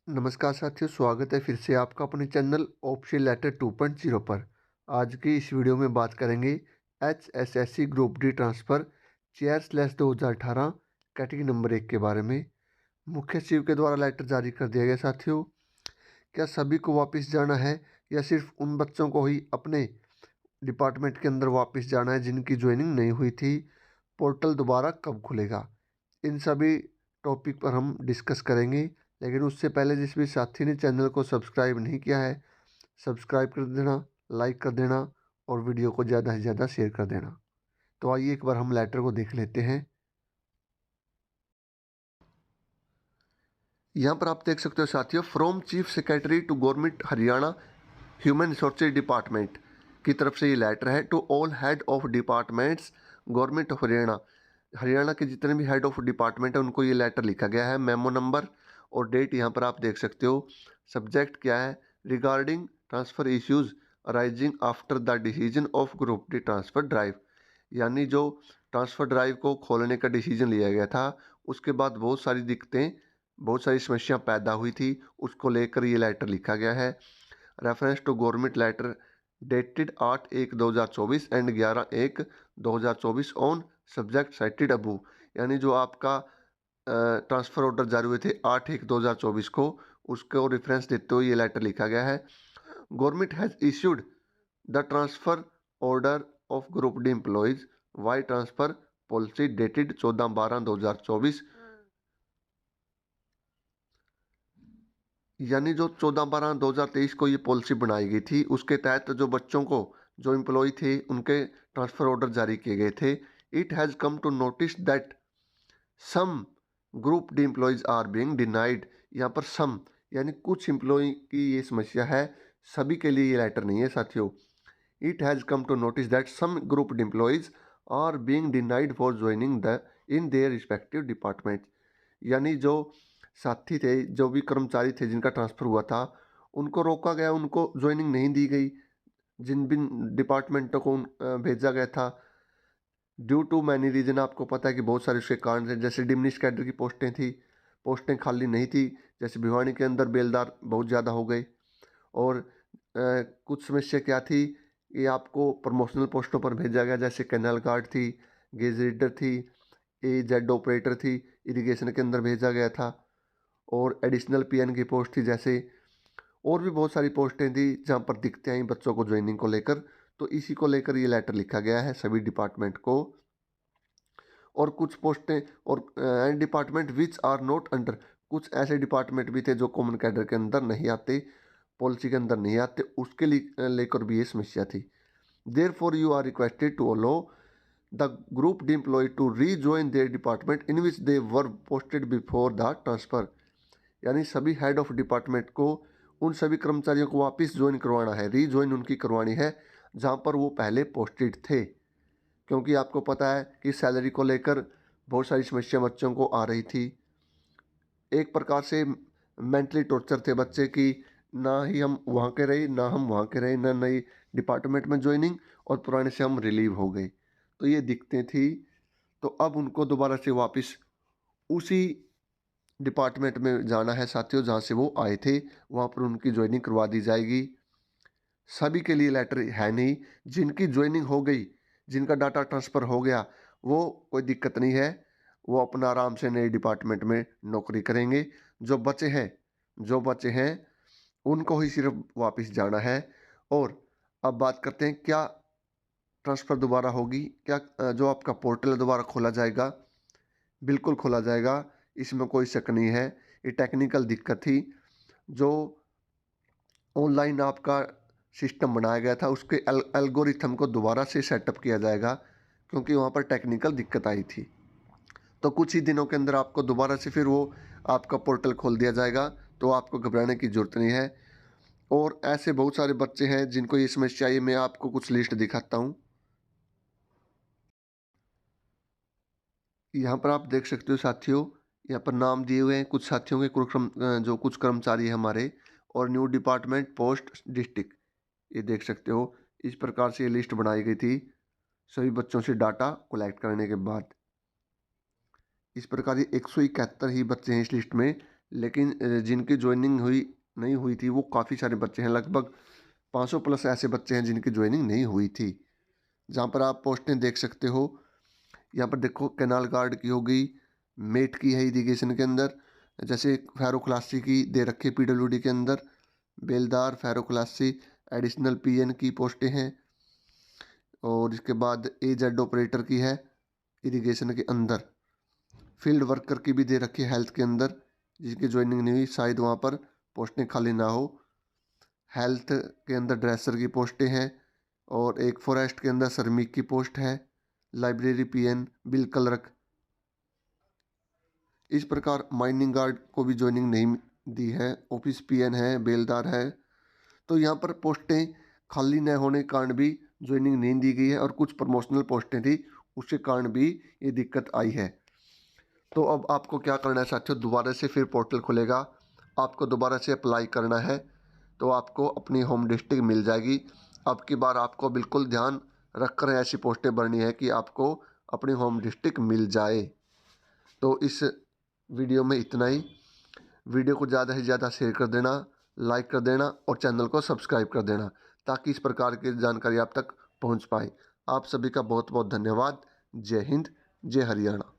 नमस्कार साथियों, स्वागत है फिर से आपका अपने चैनल ऑप्शन लेटर 2.0 पर। आज की इस वीडियो में बात करेंगे HSSC ग्रुप डी ट्रांसफ़र चेयर/2018 कैटेगरी नंबर 1 के बारे में। मुख्य सचिव के द्वारा लेटर जारी कर दिया गया। साथियों, क्या सभी को वापस जाना है या सिर्फ उन बच्चों को ही अपने डिपार्टमेंट के अंदर वापस जाना है जिनकी ज्वाइनिंग नहीं हुई थी? पोर्टल दोबारा कब खुलेगा? इन सभी टॉपिक पर हम डिस्कस करेंगे। लेकिन उससे पहले जिस भी साथी ने चैनल को सब्सक्राइब नहीं किया है, सब्सक्राइब कर देना, लाइक कर देना और वीडियो को ज़्यादा से ज़्यादा शेयर कर देना। तो आइए एक बार हम लेटर को देख लेते हैं। यहाँ पर आप देख सकते हो साथियों, from chief secretary to government Haryana human resources department की तरफ से ये लेटर है। To all head of departments government of Haryana, Haryana के जितने भी हेड ऑफ डिपार्टमेंट है उनको ये लेटर लिखा गया है। मेमो नंबर और डेट यहाँ पर आप देख सकते हो। सब्जेक्ट क्या है? Regarding transfer issues arising after the decision of group D transfer drive, यानी जो ट्रांसफ़र ड्राइव को खोलने का डिसीजन लिया गया था उसके बाद बहुत सारी दिक्कतें, बहुत सारी समस्या पैदा हुई थी, उसको लेकर ये लेटर लिखा गया है। Reference to government letter dated 8/1/2024 and 11/1/2024 on subject cited above, यानी जो आपका ट्रांसफ़र ऑर्डर जारी हुए थे 8/1/2024 को, उसको रेफरेंस देते हुए ये लेटर लिखा गया है। Government has issued the transfer order of group D employees by transfer policy dated 14/12/2024, यानी जो 14/12/2023 को ये पॉलिसी बनाई गई थी उसके तहत जो बच्चों को, जो एम्प्लॉय थे, उनके ट्रांसफ़र ऑर्डर जारी किए गए थे। It has come to notice that some group D employees are being denied. यहाँ पर सम यानी कुछ एम्प्लॉय की ये समस्या है, सभी के लिए ये लेटर नहीं है साथियों। It has come to notice that some group D employees are being denied for joining the in their respective department, यानी जो साथी थे, जो भी कर्मचारी थे जिनका ट्रांसफ़र हुआ था, उनको रोका गया, उनको ज्वाइनिंग नहीं दी गई जिन बिन डिपार्टमेंटों को भेजा गया था। ड्यू टू मैनी रीज़न, आपको पता है कि बहुत सारे उसके कारण थे। जैसे डिमिनिश कैडर की पोस्टें थी, पोस्टें खाली नहीं थी। जैसे भिवानी के अंदर बेलदार बहुत ज़्यादा हो गए। और कुछ समस्या क्या थी, ये आपको प्रमोशनल पोस्टों पर भेजा गया, जैसे कैनाल गार्ड थी, गेज रीडर थी, AZ ऑपरेटर थी, इरिगेशन के अंदर भेजा गया था। और एडिशनल PN की पोस्ट थी जैसे, और भी बहुत सारी पोस्टें थी जहाँ पर दिक्कतें आई बच्चों को ज्वाइनिंग को लेकर। तो इसी को लेकर ये लेटर लिखा गया है सभी डिपार्टमेंट को। और कुछ पोस्टें और and department which are not under, कुछ ऐसे डिपार्टमेंट भी थे जो कॉमन कैडर के अंदर नहीं आते, पॉलिसी के अंदर नहीं आते, उसके लिए लेकर भी ये समस्या थी। Therefore you are requested to allow the group D employee to rejoin their department in which they were posted before the transfer, यानी सभी हेड ऑफ डिपार्टमेंट को, उन सभी कर्मचारियों को वापस ज्वाइन करवाना है, रीजॉइन उनकी करवानी है जहाँ पर वो पहले पोस्टेड थे। क्योंकि आपको पता है कि सैलरी को लेकर बहुत सारी समस्या बच्चों को आ रही थी। एक प्रकार से मेंटली टॉर्चर थे बच्चे कि ना ही हम वहाँ के रहे, ना हम वहाँ के रहे, ना नई डिपार्टमेंट में ज्वाइनिंग, और पुराने से हम रिलीव हो गए। तो ये दिक्कतें थी। तो अब उनको दोबारा से वापस उसी डिपार्टमेंट में जाना है साथियों जहाँ से वो आए थे, वहाँ पर उनकी ज्वाइनिंग करवा दी जाएगी। सभी के लिए लेटर है नहीं, जिनकी ज्वाइनिंग हो गई, जिनका डाटा ट्रांसफ़र हो गया, वो कोई दिक्कत नहीं है, वो अपना आराम से नए डिपार्टमेंट में नौकरी करेंगे। जो बचे हैं उनको ही सिर्फ वापस जाना है। और अब बात करते हैं, क्या ट्रांसफ़र दोबारा होगी? क्या जो आपका पोर्टल है दोबारा खोला जाएगा? बिल्कुल खोला जाएगा, इसमें कोई शक नहीं है। ये टेक्निकल दिक्कत थी, जो ऑनलाइन आपका सिस्टम बनाया गया था उसके एल्गोरिथम को दोबारा से सेटअप किया जाएगा, क्योंकि वहाँ पर टेक्निकल दिक्कत आई थी। तो कुछ ही दिनों के अंदर आपको दोबारा से फिर वो आपका पोर्टल खोल दिया जाएगा, तो आपको घबराने की ज़रूरत नहीं है। और ऐसे बहुत सारे बच्चे हैं जिनको ये समस्या आई है, मैं आपको कुछ लिस्ट दिखाता हूँ। यहाँ पर आप देख सकते हो साथियों, यहाँ पर नाम दिए हुए हैं कुछ साथियों के, जो कुछ कर्मचारी हैं हमारे। और न्यू डिपार्टमेंट पोस्ट डिस्ट्रिक्ट, ये देख सकते हो। इस प्रकार से ये लिस्ट बनाई गई थी सभी बच्चों से डाटा कलेक्ट करने के बाद। इस प्रकार ये 171 ही बच्चे हैं इस लिस्ट में, लेकिन जिनकी ज्वाइनिंग नहीं हुई थी वो काफ़ी सारे बच्चे हैं, लगभग 500 प्लस ऐसे बच्चे हैं जिनकी ज्वाइनिंग नहीं हुई थी। जहाँ पर आप पोस्टें देख सकते हो, यहाँ पर देखो कैनाल गार्ड की हो गई, मेट की है इरिगेशन के अंदर, जैसे फैरोक्लासी की दे रखी है पीडब्ल्यूडी के अंदर, बेलदार, फैरोक्लासी, एडिशनल पीएन की पोस्टें हैं। और इसके बाद एजेड ऑपरेटर की है इरिगेशन के अंदर। फील्ड वर्कर की भी दे रखी है हेल्थ के अंदर, जिसकी ज्वाइनिंग नहीं हुई, शायद वहाँ पर पोस्टें खाली ना हो। हेल्थ के अंदर ड्रेसर की पोस्टें हैं, और एक फॉरेस्ट के अंदर श्रमिक की पोस्ट है, लाइब्रेरी पीएन, बिल क्लर्क। इस प्रकार माइनिंग गार्ड को भी ज्वाइनिंग नहीं दी है, ऑफिस पीएन है, बेलदार है। तो यहाँ पर पोस्टें खाली न होने के कारण भी ज्वाइनिंग नहीं दी गई है, और कुछ प्रमोशनल पोस्टें थी उसके कारण भी ये दिक्कत आई है। तो अब आपको क्या करना है साथियों, दोबारा से फिर पोर्टल खुलेगा, आपको दोबारा से अप्लाई करना है, तो आपको अपनी होम डिस्ट्रिक्ट मिल जाएगी। अब की बार आपको बिल्कुल ध्यान रखकर ऐसी पोस्टें भरनी है कि आपको अपनी होम डिस्ट्रिक्ट मिल जाए। तो इस वीडियो में इतना ही। वीडियो को ज़्यादा से ज़्यादा शेयर कर देना, लाइक कर देना और चैनल को सब्सक्राइब कर देना, ताकि इस प्रकार की जानकारी आप तक पहुंच पाए। आप सभी का बहुत बहुत धन्यवाद। जय हिंद, जय हरियाणा।